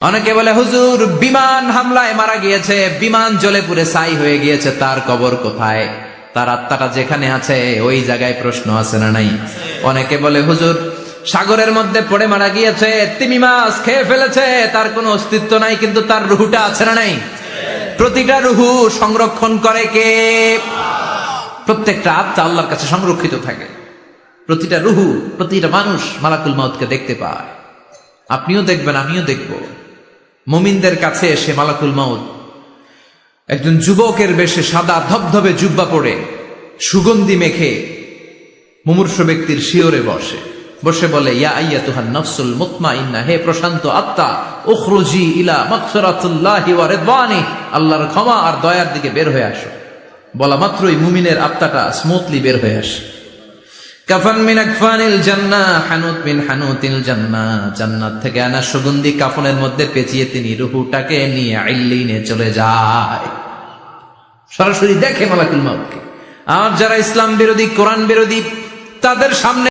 অনেকে বলে হুজুর বিমান হামলায় মারা গিয়েছে, বিমান জ্বলে পুড়ে ছাই হয়ে গিয়েছে, তার কবর কোথায়? তার আত্মাটা যেখানে আছে ওই জায়গায় প্রশ্ন আছে না নাই? অনেকে বলে হুজুর সাগরের মধ্যে পড়ে মারা গিয়েছে, তিমি মাছ খেয়ে ফেলেছে, তার কোনো অস্তিত্ব নাই, কিন্তু তার রুহুটা আছে না নাই? প্রতিটা রুহু সংরক্ষণ করে কে? প্রত্যেকটা আত্মা আল্লাহর কাছে সংরক্ষিত থাকে। প্রতিটা রুহু, প্রতিটা মানুষ মালাকুল মাউতকে দেখতে পায়। আপনিও দেখবেন, আমিও দেখব। মুমিনদের কাছে এসে মালাকুল মাউত একজন যুবকের বেশে সাদা ধবধবে জুব্বা পরে সুগন্ধি মেখে মুমূর্ষু ব্যক্তির শিয়রে বসে বলে, ইয়া আইয়াতুহান নাফসুল মুতমাইন্নাহ, হে প্রশান্ত আত্মা, উখরুজি ইলা মাগফিরাতুল্লাহি ওয়া রিদওয়ানি, আল্লাহর ক্ষমা আর দয়ার দিকে বের হয়ে আসো। বলা মাত্রই মুমিনের আত্মাটা স্মুথলি বের হয়ে আসে। কাফান মিন আকফানিল জান্নাহ, হানুত মিন হানুতিল জান্নাহ, জান্নাত থেকে আনা সুগন্ধি কাফনের মধ্যে পেঁচিয়ে তিনি রূহটাকে নিয়ে ইল্লিনে চলে যায়। সরাসরি দেখে মালাকুল মাউতকে। আর যারা ইসলাম বিরোধী, কোরআন বিরোধী, তাদের সামনে